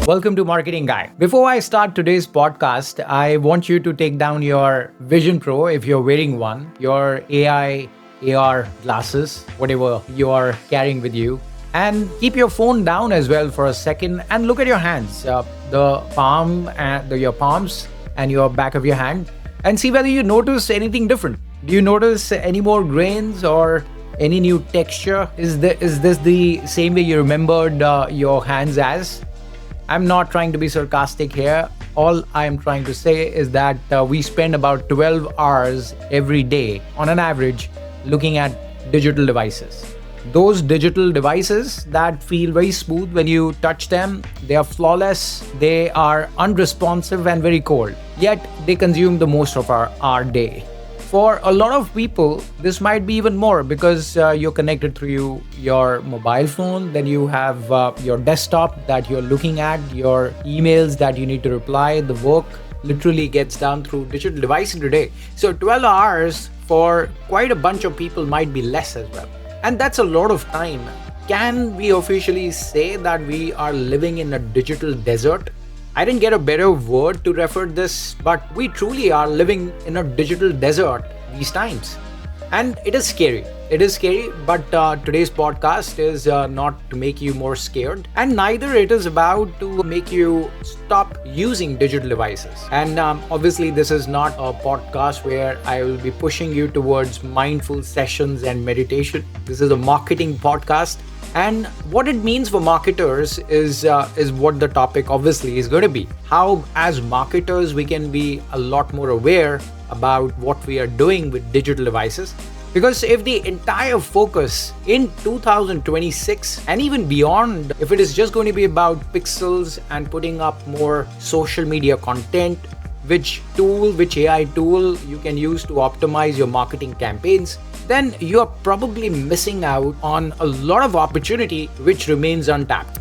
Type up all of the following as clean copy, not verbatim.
Welcome to Marketing Guy. Before I start today's podcast, I want you to take down your Vision Pro if you're wearing one, your AI, AR glasses, whatever you are carrying with you, and keep your phone down as well for a second and look at your hands, the palm and your palms and your back of your hand, and see whether you notice anything different. Do you notice any more grains or any new texture? Is this the same way you remembered your hands as? I'm not trying to be sarcastic here. All I'm trying to say is that we spend about 12 hours every day on an average looking at digital devices. Those digital devices that feel very smooth when you touch them, they are flawless, they are unresponsive and very cold, yet they consume the most of our day. For a lot of people, this might be even more because you're connected through your mobile phone, then you have your desktop that you're looking at, your emails that you need to reply, the work literally gets done through digital devices today. So 12 hours for quite a bunch of people might be less as well. And that's a lot of time. Can we officially say that we are living in a digital desert? I didn't get a better word to refer this, but we truly are living in a digital desert these times. And it is scary. It is scary, but today's podcast is not to make you more scared, and neither it is about to make you stop using digital devices. And obviously, this is not a podcast where I will be pushing you towards mindful sessions and meditation. This is a marketing podcast. And what it means for marketers is what the topic obviously is going to be. How, as marketers, we can be a lot more aware about what we are doing with digital devices. Because if the entire focus in 2026 and even beyond, if it is just going to be about pixels and putting up more social media content, which AI tool you can use to optimize your marketing campaigns, then you are probably missing out on a lot of opportunity which remains untapped.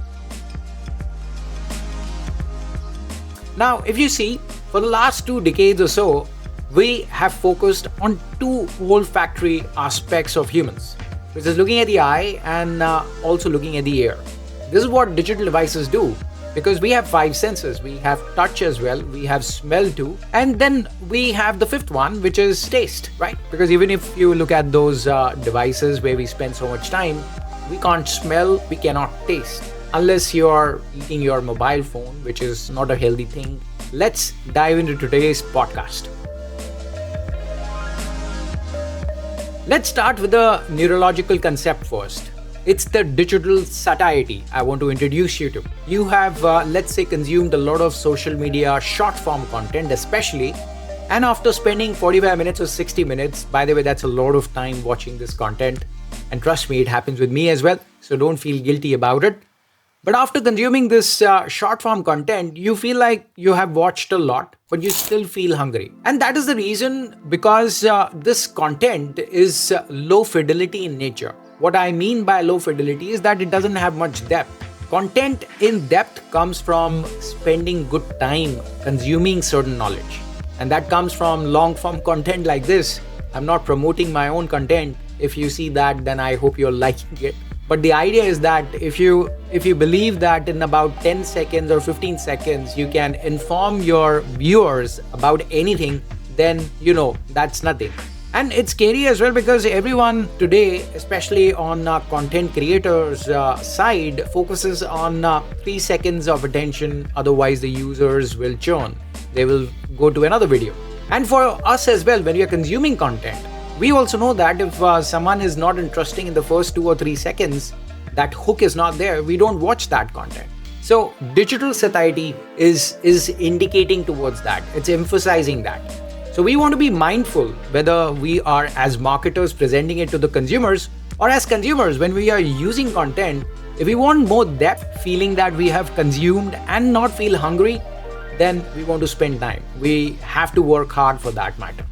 Now, if you see, for the last 2 decades or so, we have focused on 2 olfactory aspects of humans, which is looking at the eye and also looking at the ear. This is what digital devices do. Because we have 5 senses, we have touch as well, we have smell too, and then we have the 5th one, which is taste, right? Because even if you look at those devices where we spend so much time, we can't smell, we cannot taste, unless you're eating your mobile phone, which is not a healthy thing. Let's dive into today's podcast. Let's start with the neurological concept first. It's the digital satiety I want to introduce you to. You have, let's say, consumed a lot of social media short form content especially, and after spending 45 minutes or 60 minutes, by the way, that's a lot of time watching this content, and trust me, it happens with me as well, so don't feel guilty about it. But after consuming this short form content, you feel like you have watched a lot, but you still feel hungry. And that is the reason because this content is low fidelity in nature. What I mean by low fidelity is that it doesn't have much depth. Content in depth comes from spending good time consuming certain knowledge. And that comes from long form content like this. I'm not promoting my own content. If you see that, then I hope you're liking it. But the idea is that if you believe that in about 10 seconds or 15 seconds, you can inform your viewers about anything, then that's nothing. And it's scary as well because everyone today, especially on content creators' side, focuses on 3 seconds of attention. Otherwise, the users will churn. They will go to another video. And for us as well, when we are consuming content, we also know that if someone is not interesting in the first 2 or 3 seconds, that hook is not there, we don't watch that content. So digital satiety is indicating towards that. It's emphasizing that. So we want to be mindful whether we are as marketers presenting it to the consumers or as consumers when we are using content. If we want more depth, feeling that we have consumed and not feel hungry, then we want to spend time. We have to work hard for that matter.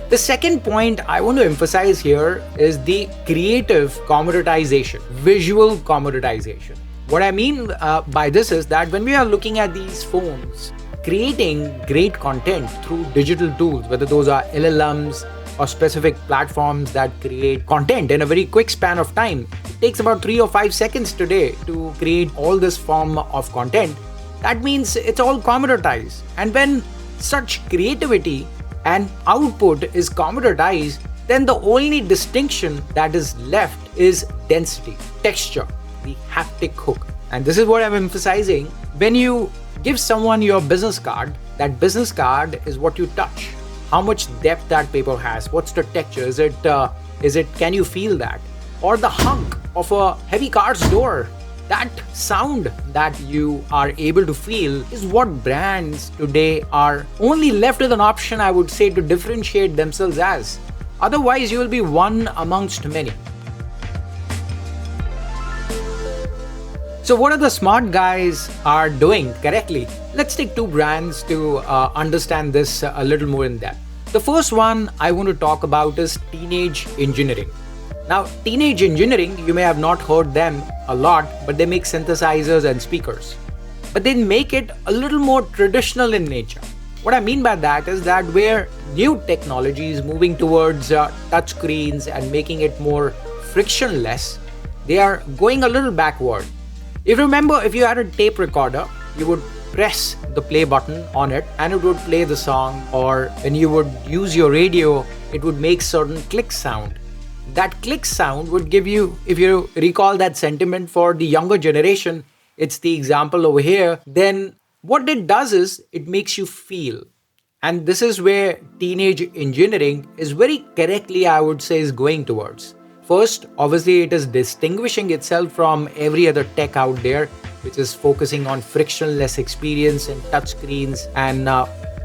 The second point I want to emphasize here is the creative commoditization, visual commoditization. What I mean by this is that when we are looking at these phones, creating great content through digital tools, whether those are LLMs or specific platforms that create content in a very quick span of time, takes about 3 or 5 seconds today to create all this form of content, that means it's all commoditized. And when such creativity and output is commoditized, then the only distinction that is left is density, texture, the haptic hook. And this is what I'm emphasizing. When you give someone your business card, that business card is what you touch. How much depth that paper has, what's the texture, is it, can you feel that? Or the hunk of a heavy car's door, that sound that you are able to feel is what brands today are only left with an option, I would say, to differentiate themselves as. Otherwise, you will be one amongst many. So what are the smart guys are doing correctly? Let's take two brands to understand this a little more in depth. The first one I want to talk about is Teenage Engineering. Now, Teenage Engineering, you may have not heard them a lot, but they make synthesizers and speakers. But they make it a little more traditional in nature. What I mean by that is that where new technology is moving towards touchscreens and making it more frictionless, they are going a little backward. If you remember, if you had a tape recorder, you would press the play button on it and it would play the song, or when you would use your radio, it would make certain click sound. That click sound would give you, if you recall that sentiment for the younger generation, it's the example over here, then what it does is it makes you feel. And this is where Teenage Engineering is very correctly, I would say, is going towards. First, obviously, it is distinguishing itself from every other tech out there, which is focusing on frictionless experience and touchscreens and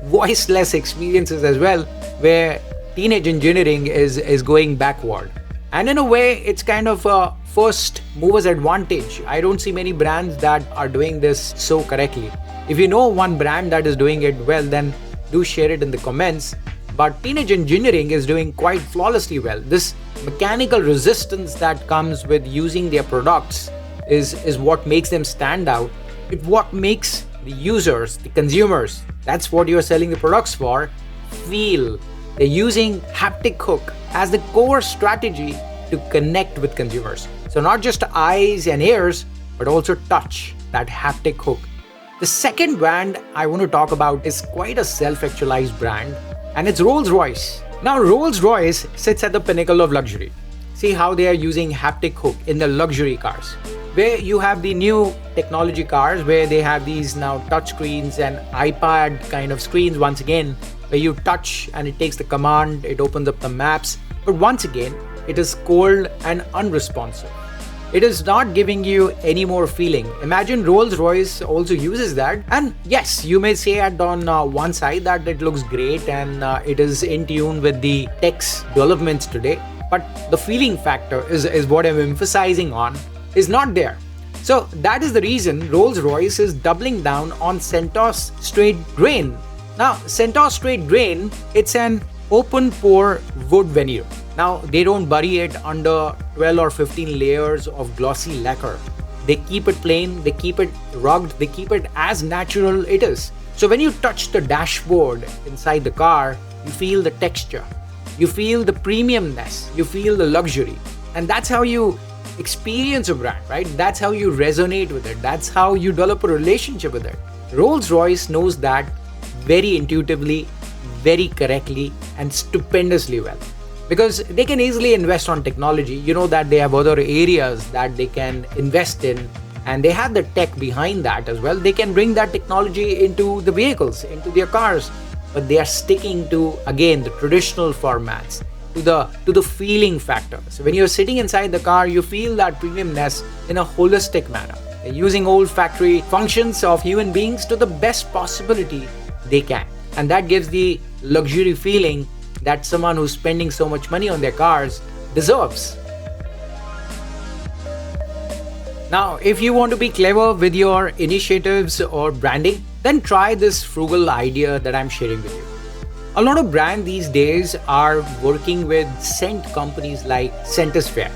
voiceless experiences as well, where Teenage Engineering is going backward. And in a way, it's kind of a first mover's advantage. I don't see many brands that are doing this so correctly. If you know one brand that is doing it well, then do share it in the comments. But Teenage Engineering is doing quite flawlessly well. This mechanical resistance that comes with using their products is what makes them stand out. It's what makes the users, the consumers, that's what you're selling the products for, feel. They're using Haptic Hook as the core strategy to connect with consumers. So not just eyes and ears, but also touch, that Haptic Hook. The second brand I want to talk about is quite a self-actualized brand, and it's Rolls-Royce. Now, Rolls-Royce sits at the pinnacle of luxury. See how they are using Haptic Hook in the luxury cars, where you have the new technology cars where they have these now touch screens and iPad kind of screens once again, where you touch and it takes the command, it opens up the maps. But once again, it is cold and unresponsive. It is not giving you any more feeling. Imagine Rolls-Royce also uses that. And yes, you may say on one side that it looks great and it is in tune with the tech's developments today. But the feeling factor is what I'm emphasizing on, is not there. So that is the reason Rolls-Royce is doubling down on Centaur's straight grain. Now, Centaur straight grain, it's an open pore wood veneer. Now, they don't bury it under 12 or 15 layers of glossy lacquer. They keep it plain, they keep it rugged, they keep it as natural it is. So when you touch the dashboard inside the car, you feel the texture, you feel the premiumness, you feel the luxury. And that's how you experience a brand, right? That's how you resonate with it. That's how you develop a relationship with it. Rolls-Royce knows that very intuitively, very correctly, and stupendously well. Because they can easily invest on technology. You know that they have other areas that they can invest in, and they have the tech behind that as well. They can bring that technology into the vehicles, into their cars, but they are sticking to, again, the traditional formats, to the feeling factor. So when you're sitting inside the car, you feel that premiumness in a holistic manner. They're using olfactory functions of human beings to the best possibility they can. And that gives the luxury feeling that someone who's spending so much money on their cars deserves. Now, if you want to be clever with your initiatives or branding, then try this frugal idea that I'm sharing with you. A lot of brands these days are working with scent companies like Scentisphere.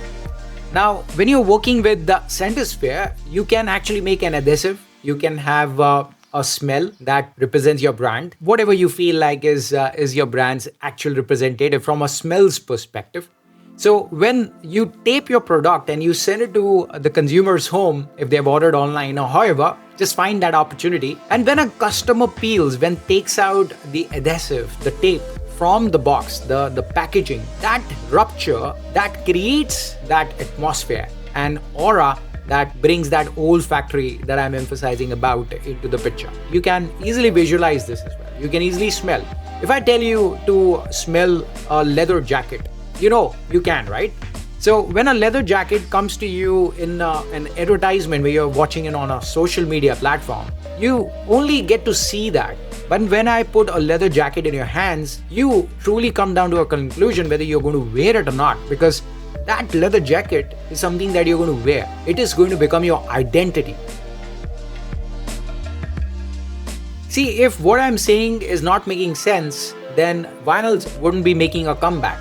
Now, when you're working with the Scentisphere, you can actually make an adhesive. You can have a smell that represents your brand. Whatever you feel like is your brand's actual representative from a smells perspective. So when you tape your product and you send it to the consumer's home, if they've ordered online or however, just find that opportunity. And when a customer peels, when takes out the adhesive, the tape from the box, the packaging, that rupture, that creates that atmosphere and aura that brings that olfactory that I'm emphasizing about into the picture. You can easily visualize this as well. You can easily smell. If I tell you to smell a leather jacket, you can, right? So when a leather jacket comes to you in an advertisement where you're watching it on a social media platform, you only get to see that. But when I put a leather jacket in your hands, you truly come down to a conclusion whether you're going to wear it or not, because that leather jacket is something that you're going to wear. It is going to become your identity. See, if what I'm saying is not making sense, then vinyls wouldn't be making a comeback.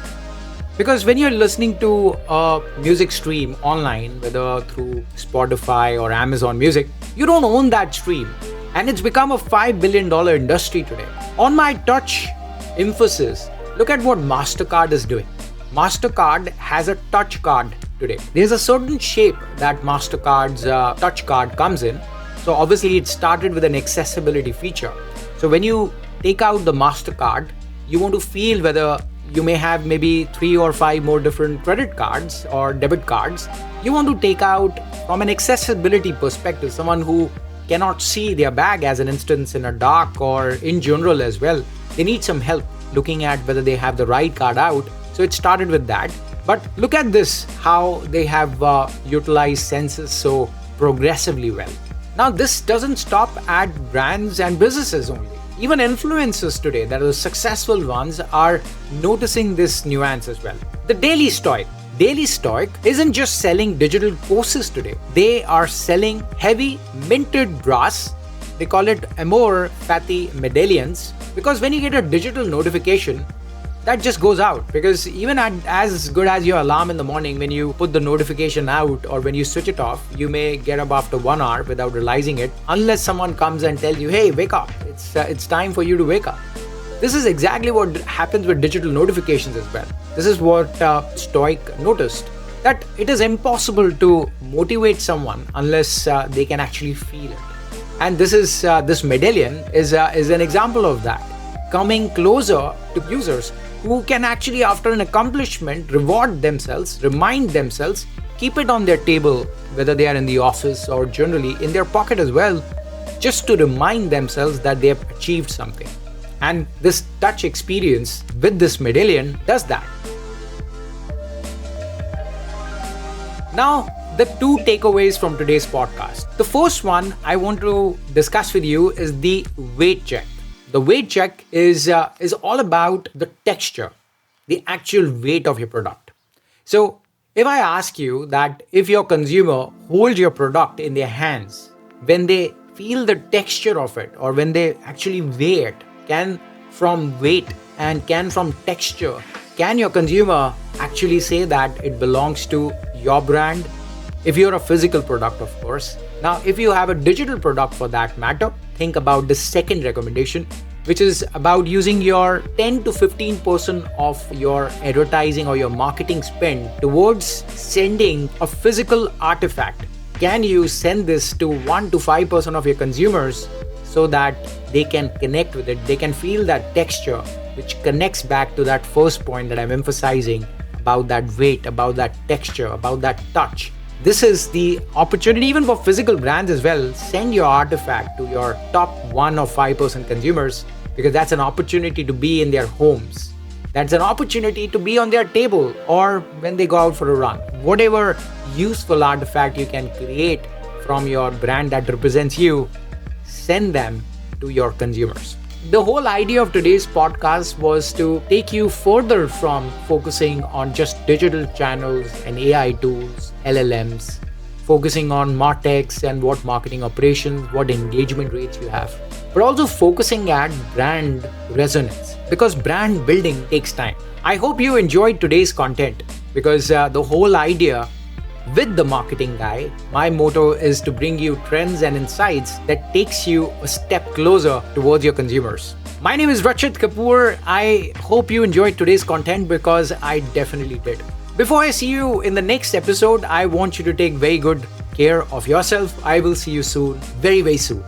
Because when you're listening to a music stream online, whether through Spotify or Amazon Music, you don't own that stream. And it's become a $5 billion industry today. On my touch emphasis, look at what Mastercard is doing. Mastercard has a touch card today. There's a certain shape that Mastercard's touch card comes in. So obviously it started with an accessibility feature. So when you take out the Mastercard, you want to feel whether you may have maybe 3 or 5 more different credit cards or debit cards. You want to take out from an accessibility perspective, someone who cannot see their bag, as an instance, in a dark or in general as well. They need some help looking at whether they have the right card out. So it started with that. But look at this, how they have utilized senses so progressively well. Now, this doesn't stop at brands and businesses only. Even influencers today, that are the successful ones, are noticing this nuance as well. The Daily Stoic. Daily Stoic isn't just selling digital courses today. They are selling heavy minted brass. They call it amor fati medallions, because when you get a digital notification, that just goes out. Because even as good as your alarm in the morning, when you put the notification out or when you switch it off, you may get up after 1 hour without realizing it, unless someone comes and tells you, hey, wake up. It's time for you to wake up. This is exactly what happens with digital notifications as well. This is what Stoic noticed, that it is impossible to motivate someone unless they can actually feel it. And this medallion is an example of that, coming closer to users who can actually, after an accomplishment, reward themselves, remind themselves, keep it on their table, whether they are in the office or generally in their pocket as well, just to remind themselves that they have achieved something. And this touch experience with this medallion does that. Now, the 2 takeaways from today's podcast. The first one I want to discuss with you is the weight check. The weight check is all about the texture, the actual weight of your product. So if I ask you that if your consumer holds your product in their hands, when they feel the texture of it or when they actually weigh it, can from weight and can from texture, can your consumer actually say that it belongs to your brand? If you're a physical product, of course. Now, if you have a digital product for that matter, think about the second recommendation, which is about using your 10 to 15% of your advertising or your marketing spend towards sending a physical artifact. Can you send this to 1 to 5% of your consumers so that they can connect with it? They can feel that texture, which connects back to that first point that I'm emphasizing about that weight, about that texture, about that touch. This is the opportunity even for physical brands as well. Send your artifact to your top 1 or 5% consumers, because that's an opportunity to be in their homes. That's an opportunity to be on their table or when they go out for a run. Whatever useful artifact you can create from your brand that represents you, send them to your consumers. The whole idea of today's podcast was to take you further from focusing on just digital channels and AI tools, LLMs, focusing on MarTechs and what marketing operations, what engagement rates you have, but also focusing at brand resonance, because brand building takes time. I hope you enjoyed today's content, because the whole idea with the marketing guy, my motto is to bring you trends and insights that takes you a step closer towards your consumers. My name is Rachit Kapoor. I hope you enjoyed today's content, because I definitely did. Before I see you in the next episode, I want you to take very good care of yourself. I will see you soon, very, very soon.